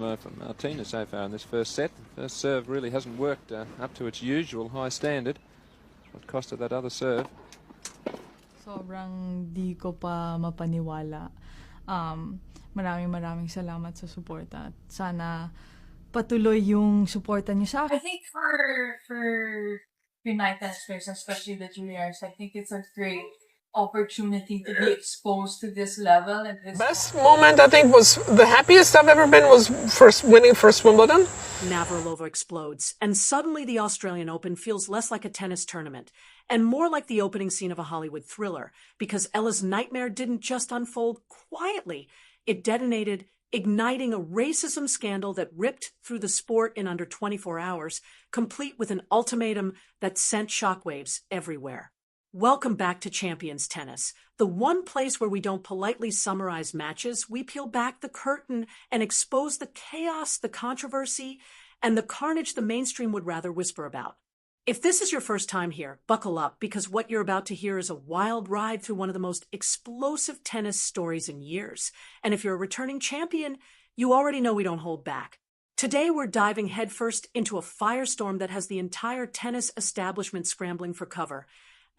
From Martina so far in this first set. First serve really hasn't worked up to its usual high standard. What cost her that other serve? Sobrang di ko pa mapaniwala. Maraming salamat sa suporta. Sana patuloy yung suporta niyo sa akin. I think for United States, especially the juniors, I think it's a great opportunity to be exposed to this level. And this best moment, I think, was the happiest I've ever been was winning first Wimbledon. Navratilova explodes, and suddenly the Australian Open feels less like a tennis tournament and more like the opening scene of a Hollywood thriller, because Eala's nightmare didn't just unfold quietly. It detonated, igniting a racism scandal that ripped through the sport in under 24 hours, complete with an ultimatum that sent shockwaves everywhere. Welcome back to Champions Tennis, the one place where we don't politely summarize matches. We peel back the curtain and expose the chaos, the controversy, and the carnage the mainstream would rather whisper about. If this is your first time here, buckle up, because what you're about to hear is a wild ride through one of the most explosive tennis stories in years. And if you're a returning champion, you already know we don't hold back. Today, we're diving headfirst into a firestorm that has the entire tennis establishment scrambling for cover.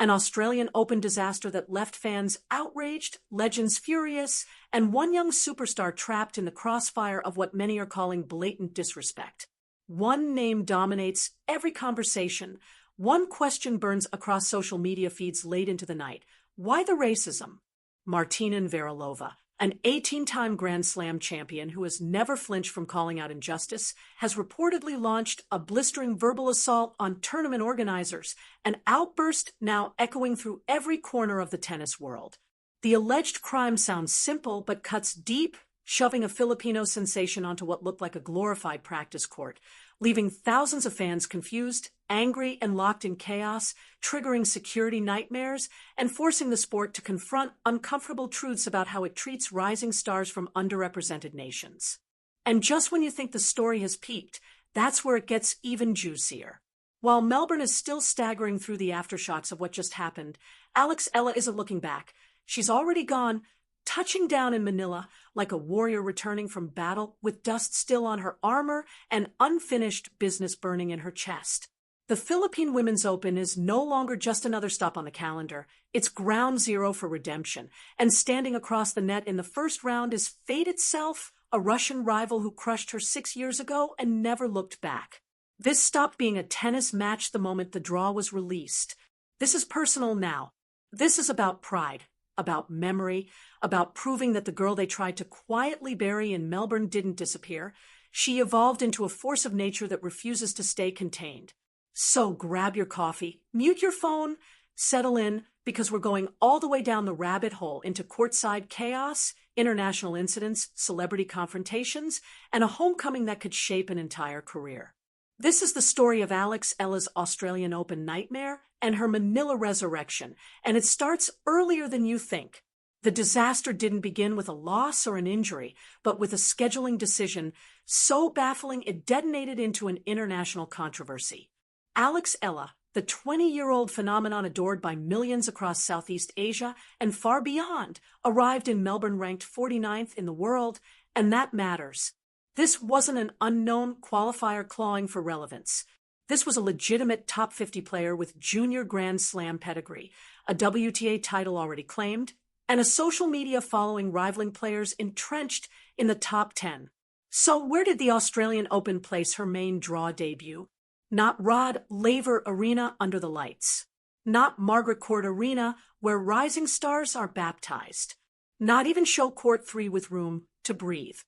An Australian Open disaster that left fans outraged, legends furious, and one young superstar trapped in the crossfire of what many are calling blatant disrespect. One name dominates every conversation. One question burns across social media feeds late into the night. Why the racism? Martina Navratilova, an 18-time Grand Slam champion who has never flinched from calling out injustice, has reportedly launched a blistering verbal assault on tournament organizers, an outburst now echoing through every corner of the tennis world. The alleged crime sounds simple but cuts deep, shoving a Filipino sensation onto what looked like a glorified practice court, leaving thousands of fans confused, angry, and locked in chaos, triggering security nightmares, and forcing the sport to confront uncomfortable truths about how it treats rising stars from underrepresented nations. And just when you think the story has peaked, that's where it gets even juicier. While Melbourne is still staggering through the aftershocks of what just happened, Alex Eala isn't looking back. She's already gone, touching down in Manila like a warrior returning from battle, with dust still on her armor and unfinished business burning in her chest. The Philippine Women's Open is no longer just another stop on the calendar. It's ground zero for redemption. And standing across the net in the first round is fate itself, a Russian rival who crushed her 6 years ago and never looked back. This stopped being a tennis match the moment the draw was released. This is personal now. This is about pride, about memory, about proving that the girl they tried to quietly bury in Melbourne didn't disappear. She evolved into a force of nature that refuses to stay contained. So grab your coffee, mute your phone, settle in, because we're going all the way down the rabbit hole into courtside chaos, international incidents, celebrity confrontations, and a homecoming that could shape an entire career. This is the story of Alex Eala's Australian Open nightmare and her Manila resurrection, and it starts earlier than you think. The disaster didn't begin with a loss or an injury, but with a scheduling decision so baffling it detonated into an international controversy. Alex Eala, the 20-year-old phenomenon adored by millions across Southeast Asia and far beyond, arrived in Melbourne ranked 49th in the world, and that matters. This wasn't an unknown qualifier clawing for relevance. This was a legitimate top 50 player with junior Grand Slam pedigree, a WTA title already claimed, and a social media following rivaling players entrenched in the top 10. So where did the Australian Open place her main draw debut? Not Rod Laver Arena under the lights. Not Margaret Court Arena, where rising stars are baptized. Not even Show Court 3 with room to breathe.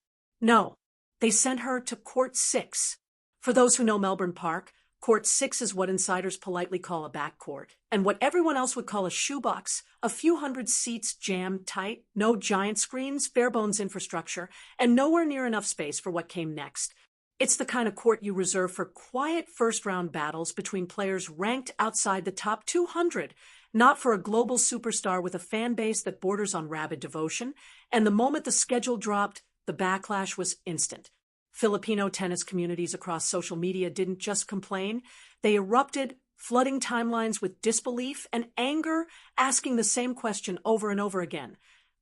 No, they sent her to Court 6. For those who know Melbourne Park, Court 6 is what insiders politely call a backcourt, and what everyone else would call a shoebox, a few hundred seats jammed tight, no giant screens, bare-bones infrastructure, and nowhere near enough space for what came next. It's the kind of court you reserve for quiet first-round battles between players ranked outside the top 200, not for a global superstar with a fan base that borders on rabid devotion, and the moment the schedule dropped, the backlash was instant. Filipino tennis communities across social media didn't just complain, they erupted, flooding timelines with disbelief and anger, asking the same question over and over again.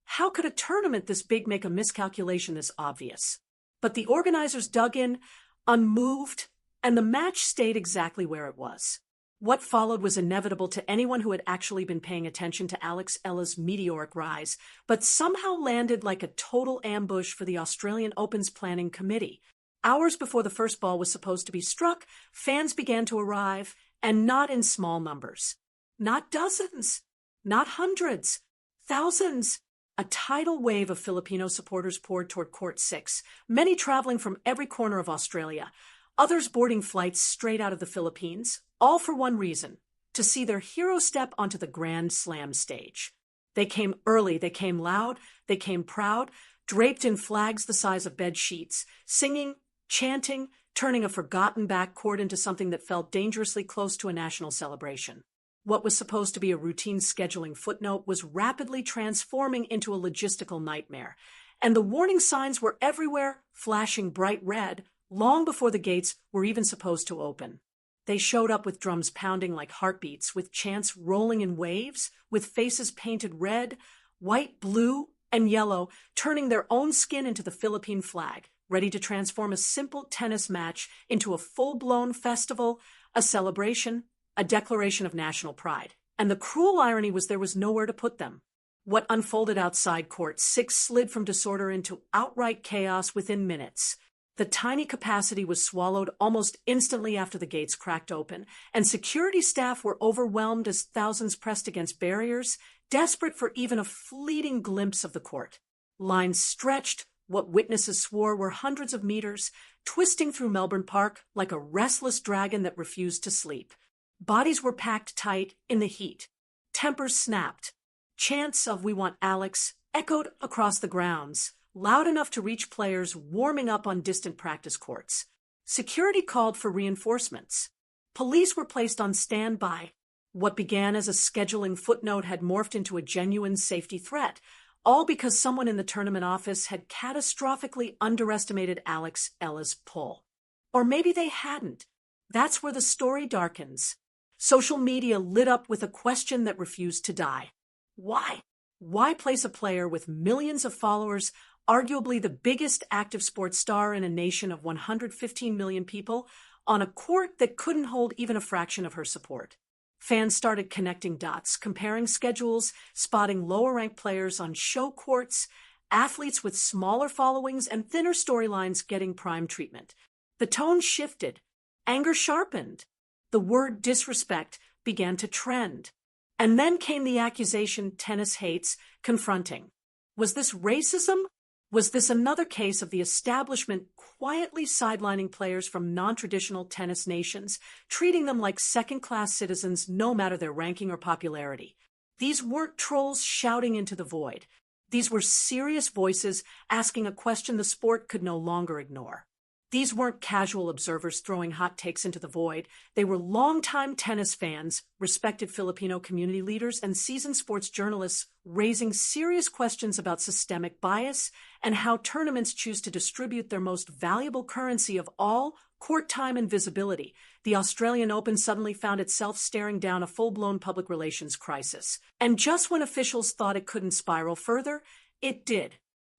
How could a tournament this big make a miscalculation this obvious? But the organizers dug in, unmoved, and the match stayed exactly where it was. What followed was inevitable to anyone who had actually been paying attention to Alex Eala's meteoric rise, but somehow landed like a total ambush for the Australian Open's planning committee. Hours before the first ball was supposed to be struck, fans began to arrive, and not in small numbers. Not dozens, not hundreds, thousands. A tidal wave of Filipino supporters poured toward Court 6, many traveling from every corner of Australia, others boarding flights straight out of the Philippines, all for one reason: to see their hero step onto the Grand Slam stage. They came early, they came loud, they came proud, draped in flags the size of bed sheets, singing, chanting, turning a forgotten back court into something that felt dangerously close to a national celebration. What was supposed to be a routine scheduling footnote was rapidly transforming into a logistical nightmare, and the warning signs were everywhere, flashing bright red, long before the gates were even supposed to open. They showed up with drums pounding like heartbeats, with chants rolling in waves, with faces painted red, white, blue, and yellow, turning their own skin into the Philippine flag, ready to transform a simple tennis match into a full-blown festival, a celebration, a declaration of national pride. And the cruel irony was there was nowhere to put them. What unfolded outside Court 6 slid from disorder into outright chaos within minutes. The tiny capacity was swallowed almost instantly after the gates cracked open, and security staff were overwhelmed as thousands pressed against barriers, desperate for even a fleeting glimpse of the court. Lines stretched, what witnesses swore were hundreds of meters, twisting through Melbourne Park like a restless dragon that refused to sleep. Bodies were packed tight in the heat. Tempers snapped. Chants of "We want Alex" echoed across the grounds, loud enough to reach players warming up on distant practice courts. Security called for reinforcements. Police were placed on standby. What began as a scheduling footnote had morphed into a genuine safety threat, all because someone in the tournament office had catastrophically underestimated Alex Eala's pull. Or maybe they hadn't. That's where the story darkens. Social media lit up with a question that refused to die. Why? Why place a player with millions of followers, arguably the biggest active sports star in a nation of 115 million people, on a court that couldn't hold even a fraction of her support? Fans started connecting dots, comparing schedules, spotting lower-ranked players on show courts, athletes with smaller followings and thinner storylines getting prime treatment. The tone shifted. Anger sharpened. The word disrespect began to trend. And then came the accusation tennis hates, confronting. Was this racism? Was this another case of the establishment quietly sidelining players from non-traditional tennis nations, treating them like second-class citizens no matter their ranking or popularity? These weren't trolls shouting into the void. These were serious voices asking a question the sport could no longer ignore. These weren't casual observers throwing hot takes into the void. They were longtime tennis fans, respected Filipino community leaders, and seasoned sports journalists raising serious questions about systemic bias and how tournaments choose to distribute their most valuable currency of all, court time and visibility. The Australian Open suddenly found itself staring down a full-blown public relations crisis. And just when officials thought it couldn't spiral further, it did.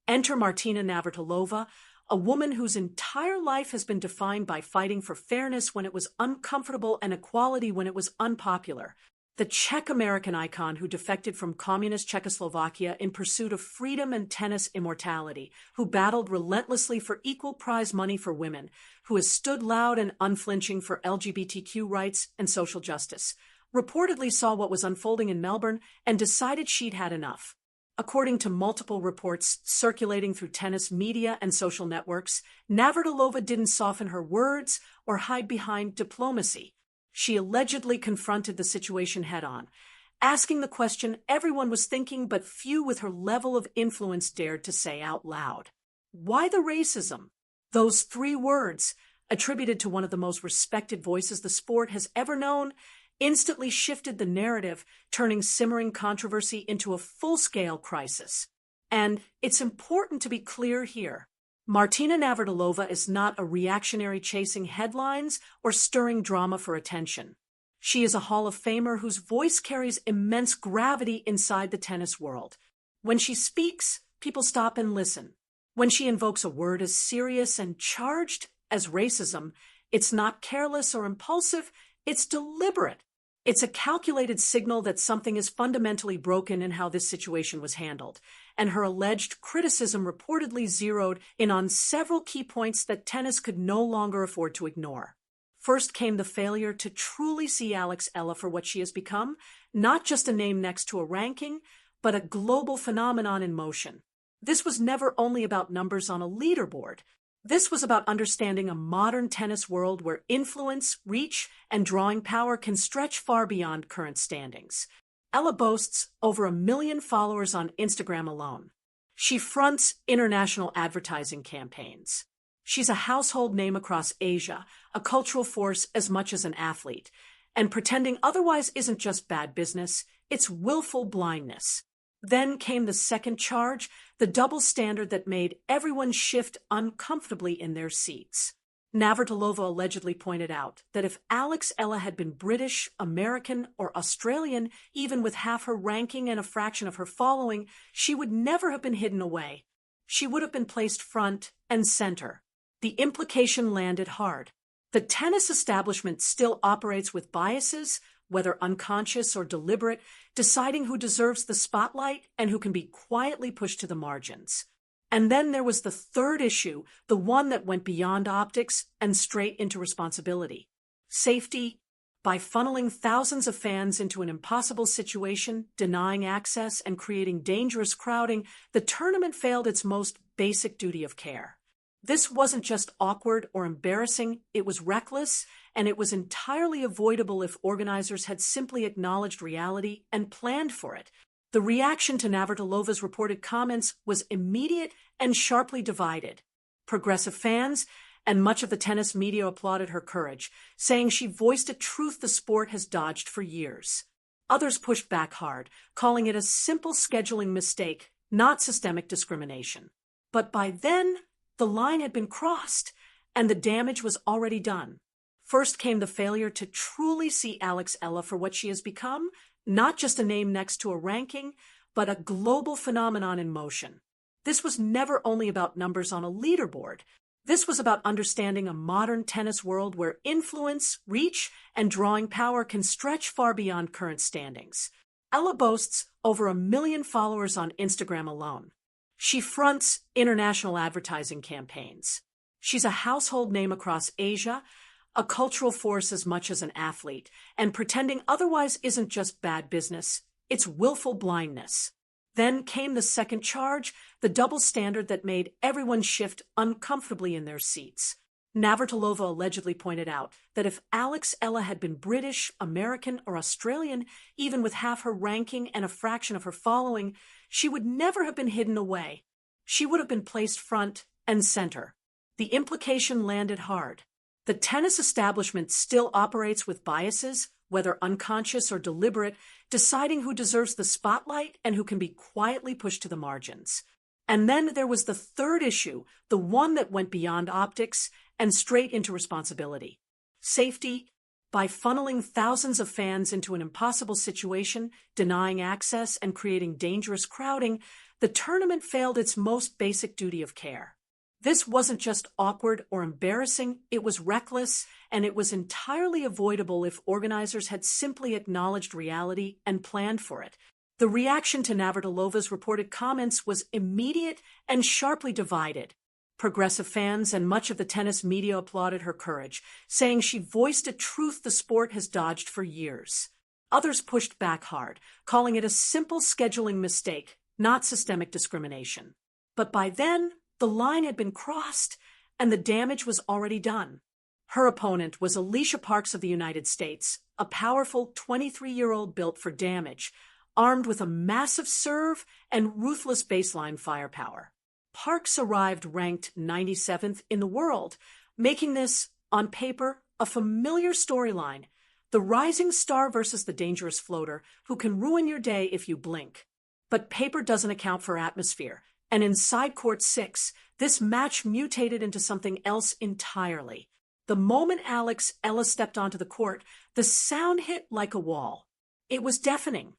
Enter Martina Navratilova, a woman whose entire life has been defined by fighting for fairness when it was uncomfortable and equality when it was unpopular. The Czech-American icon who defected from communist Czechoslovakia in pursuit of freedom and tennis immortality, who battled relentlessly for equal prize money for women, who has stood loud and unflinching for LGBTQ rights and social justice, reportedly saw what was unfolding in Melbourne and decided she'd had enough. According to multiple reports circulating through tennis media and social networks, Navratilova didn't soften her words or hide behind diplomacy. She allegedly confronted the situation head-on, asking the question everyone was thinking but few with her level of influence dared to say out loud. Why the racism? Those 3 words, attributed to one of the most respected voices the sport has ever known, instantly shifted the narrative, turning simmering controversy into a full-scale crisis. And it's important to be clear here. Martina Navratilova is not a reactionary chasing headlines or stirring drama for attention. She is a Hall of Famer whose voice carries immense gravity inside the tennis world. When she speaks, people stop and listen. When she invokes a word as serious and charged as racism, it's not careless or impulsive, it's deliberate. It's a calculated signal that something is fundamentally broken in how this situation was handled, and her alleged criticism reportedly zeroed in on several key points that tennis could no longer afford to ignore. First came the failure to truly see Alex Eala for what she has become, not just a name next to a ranking, but a global phenomenon in motion. This was never only about numbers on a leaderboard. This was about understanding a modern tennis world where influence, reach, and drawing power can stretch far beyond current standings. Eala boasts over 1 million followers on Instagram alone. She fronts international advertising campaigns. She's a household name across Asia, a cultural force as much as an athlete. And pretending otherwise isn't just bad business, it's willful blindness. Then came the second charge, the double standard that made everyone shift uncomfortably in their seats. Navratilova allegedly pointed out that if Alex Eala had been British, American, or Australian, even with half her ranking and a fraction of her following, she would never have been hidden away. She would have been placed front and center. The implication landed hard. The tennis establishment still operates with biases, whether unconscious or deliberate, deciding who deserves the spotlight and who can be quietly pushed to the margins. And then there was the third issue, the one that went beyond optics and straight into responsibility. Safety. By funneling thousands of fans into an impossible situation, denying access, and creating dangerous crowding, the tournament failed its most basic duty of care. This wasn't just awkward or embarrassing, it was reckless, and it was entirely avoidable if organizers had simply acknowledged reality and planned for it. The reaction to Navratilova's reported comments was immediate and sharply divided. Progressive fans and much of the tennis media applauded her courage, saying she voiced a truth the sport has dodged for years. Others pushed back hard, calling it a simple scheduling mistake, not systemic discrimination. But by then, the line had been crossed, and the damage was already done. First came the failure to truly see Alex Eala for what she has become, not just a name next to a ranking, but a global phenomenon in motion. This was never only about numbers on a leaderboard. This was about understanding a modern tennis world where influence, reach, and drawing power can stretch far beyond current standings. Eala boasts over 1 million followers on Instagram alone. She fronts international advertising campaigns. She's a household name across Asia, a cultural force as much as an athlete, and pretending otherwise isn't just bad business, it's willful blindness. Then came the second charge, the double standard that made everyone shift uncomfortably in their seats. Navratilova allegedly pointed out that if Alex Eala had been British, American, or Australian, even with half her ranking and a fraction of her following, she would never have been hidden away. She would have been placed front and center. The implication landed hard. The tennis establishment still operates with biases, whether unconscious or deliberate, deciding who deserves the spotlight and who can be quietly pushed to the margins. And then there was the third issue, the one that went beyond optics and straight into responsibility. Safety. By funneling thousands of fans into an impossible situation, denying access, and creating dangerous crowding, the tournament failed its most basic duty of care. This wasn't just awkward or embarrassing, it was reckless, and it was entirely avoidable if organizers had simply acknowledged reality and planned for it. The reaction to Navratilova's reported comments was immediate and sharply divided. Progressive fans and much of the tennis media applauded her courage, saying she voiced a truth the sport has dodged for years. Others pushed back hard, calling it a simple scheduling mistake, not systemic discrimination. But by then, the line had been crossed, and the damage was already done. Her opponent was Alicia Parks of the United States, a powerful 23-year-old built for damage, armed with a massive serve and ruthless baseline firepower. Parks arrived ranked 97th in the world, making this, on paper, a familiar storyline, the rising star versus the dangerous floater who can ruin your day if you blink. But paper doesn't account for atmosphere, and in Side Court 6, this match mutated into something else entirely. The moment Alex Eala stepped onto the court, the sound hit like a wall. It was deafening.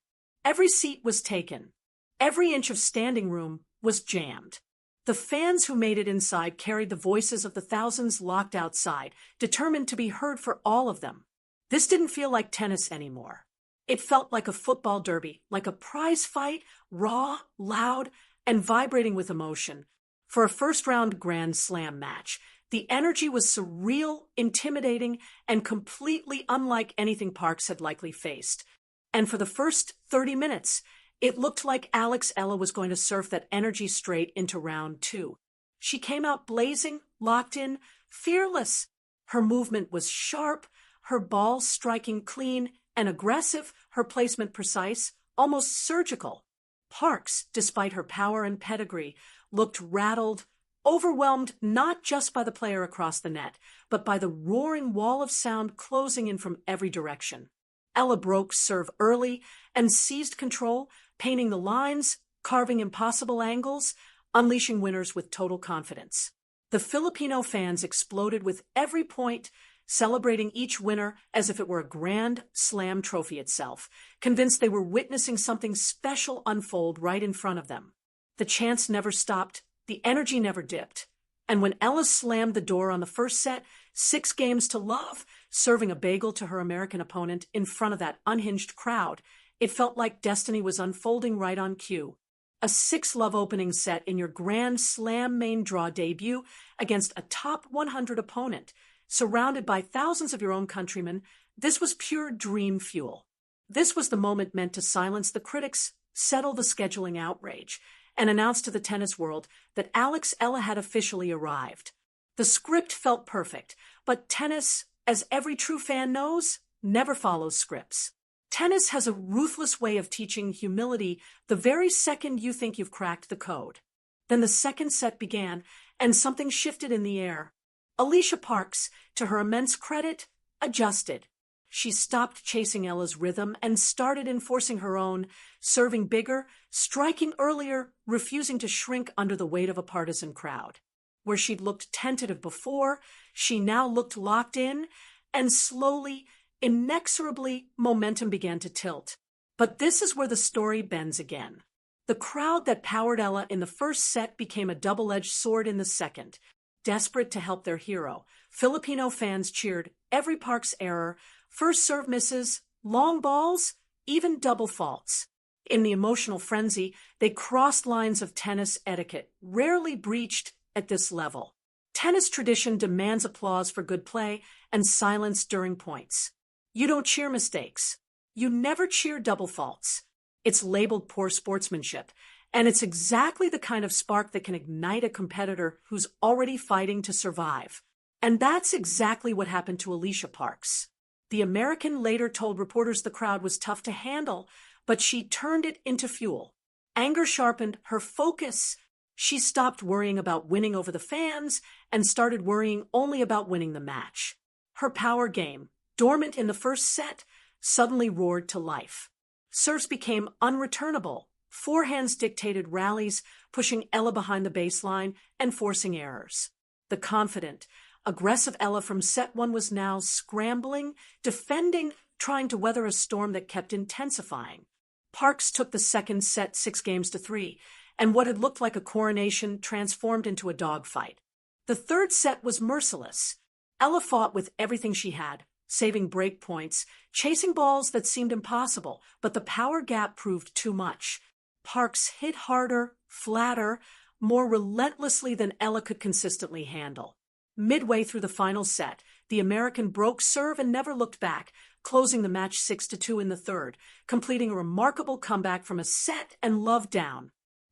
Every seat was taken. Every inch of standing room was jammed. The fans who made it inside carried the voices of the thousands locked outside, determined to be heard for all of them. This didn't feel like tennis anymore. It felt like a football derby, like a prize fight, raw, loud, and vibrating with emotion. For a first-round Grand Slam match, the energy was surreal, intimidating, and completely unlike anything Parks had likely faced. And for the first 30 minutes, it looked like Alex Eala was going to surf that energy straight into round 2. She came out blazing, locked in, fearless. Her movement was sharp, her ball striking clean and aggressive, her placement precise, almost surgical. Parks, despite her power and pedigree, looked rattled, overwhelmed not just by the player across the net, but by the roaring wall of sound closing in from every direction. Eala broke serve early and seized control, painting the lines, carving impossible angles, unleashing winners with total confidence. The Filipino fans exploded with every point, celebrating each winner as if it were a Grand Slam trophy itself, convinced they were witnessing something special unfold right in front of them. The chants never stopped, the energy never dipped. And when Eala slammed the door on the first set, 6 games to love, serving a bagel to her American opponent in front of that unhinged crowd, it felt like destiny was unfolding right on cue. A 6-love opening set in your Grand Slam main draw debut against a top 100 opponent, surrounded by thousands of your own countrymen, this was pure dream fuel. This was the moment meant to silence the critics, settle the scheduling outrage, and announce to the tennis world that Alex Eala had officially arrived. The script felt perfect, but tennis, as every true fan knows, never follows scripts. Tennis has a ruthless way of teaching humility the very second you think you've cracked the code. Then the second set began, and something shifted in the air. Alicia Parks, to her immense credit, adjusted. She stopped chasing Ella's rhythm and started enforcing her own, serving bigger, striking earlier, refusing to shrink under the weight of a partisan crowd. Where she'd looked tentative before, she now looked locked in, and slowly, inexorably, momentum began to tilt. But this is where the story bends again. The crowd that powered Eala in the first set became a double-edged sword in the second. Desperate to help their hero, Filipino fans cheered every Parks error, first serve misses, long balls, even double faults. In the emotional frenzy, they crossed lines of tennis etiquette, rarely breached at this level. Tennis tradition demands applause for good play and silence during points. You don't cheer mistakes. You never cheer double faults. It's labeled poor sportsmanship, and it's exactly the kind of spark that can ignite a competitor who's already fighting to survive. And that's exactly what happened to Alicia Parks. The American later told reporters the crowd was tough to handle, but she turned it into fuel. Anger sharpened her focus. She stopped worrying about winning over the fans and started worrying only about winning the match. Her power game, dormant in the first set, suddenly roared to life. Serves became unreturnable. Forehands dictated rallies, pushing Eala behind the baseline and forcing errors. The confident, aggressive Eala from set 1 was now scrambling, defending, trying to weather a storm that kept intensifying. Parks took the second set 6-3, and what had looked like a coronation transformed into a dogfight. The third set was merciless. Eala fought with everything she had, saving break points, chasing balls that seemed impossible, but the power gap proved too much. Parks hit harder, flatter, more relentlessly than Eala could consistently handle. Midway through the final set, the American broke serve and never looked back, closing the match 6-2 in the third, completing a remarkable comeback from a set and love down.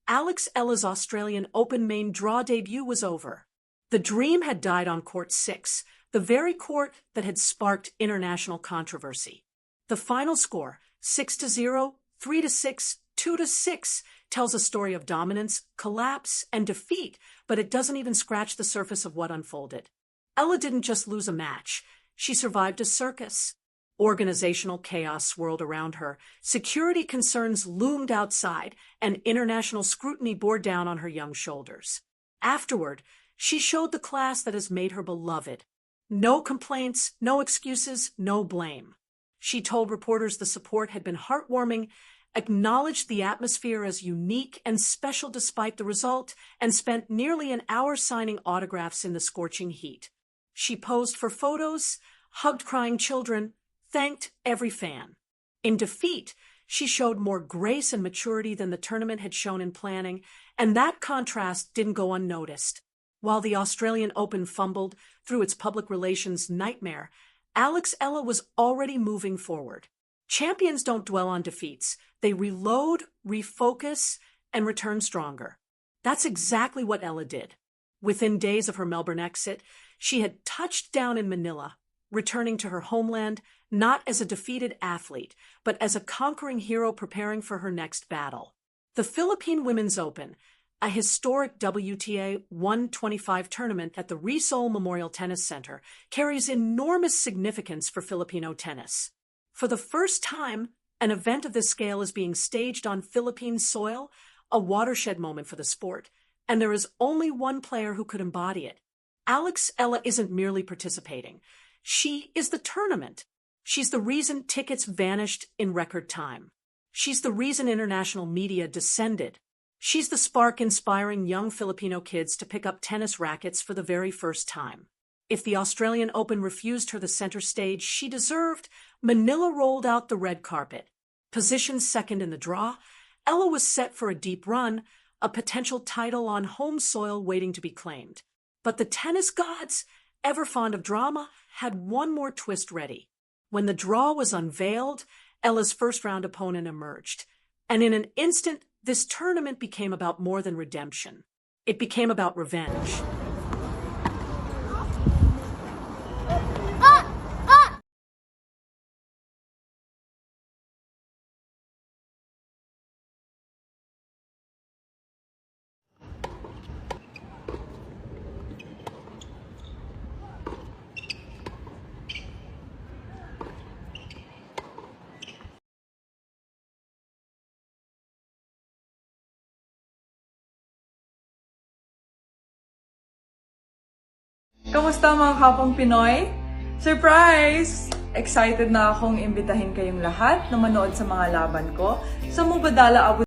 Alex Eala's Australian Open main draw debut was over. The dream had died on court 6, the very court that had sparked international controversy. The final score, 6-0, 3-6, 2-6, tells a story of dominance, collapse, and defeat, but it doesn't even scratch the surface of what unfolded. Eala didn't just lose a match. She survived a circus. Organizational chaos swirled around her. Security concerns loomed outside, and international scrutiny bore down on her young shoulders. Afterward, she showed the class that has made her beloved. No complaints, no excuses, no blame. She told reporters the support had been heartwarming acknowledged the atmosphere as unique and special despite the result, and spent nearly an hour signing autographs in the scorching heat. She posed for photos, hugged crying children, thanked every fan. In defeat, she showed more grace and maturity than the tournament had shown in planning, and that contrast didn't go unnoticed. While the Australian Open fumbled through its public relations nightmare, Alex Eala was already moving forward. Champions don't dwell on defeats. They reload, refocus, and return stronger. That's exactly what Eala did. Within days of her Melbourne exit, she had touched down in Manila, returning to her homeland not as a defeated athlete, but as a conquering hero preparing for her next battle. The Philippine Women's Open, a historic WTA 125 tournament at the Rizal Memorial Tennis Center, carries enormous significance for Filipino tennis. For the first time, an event of this scale is being staged on Philippine soil, a watershed moment for the sport, and there is only one player who could embody it. Alex Eala isn't merely participating. She is the tournament. She's the reason tickets vanished in record time. She's the reason international media descended. She's the spark inspiring young Filipino kids to pick up tennis rackets for the very first time. If the Australian Open refused her the center stage she deserved, Manila rolled out the red carpet. Positioned second in the draw, Eala was set for a deep run, a potential title on home soil waiting to be claimed. But the tennis gods, ever fond of drama, had one more twist ready. When the draw was unveiled, Ella's first-round opponent emerged. And in an instant, this tournament became about more than redemption. It became about revenge. Kamusta mga kapong Pinoy? Surprise! Excited na akong imbitahin kayong lahat na manood sa mga laban ko sa Mubadala Abu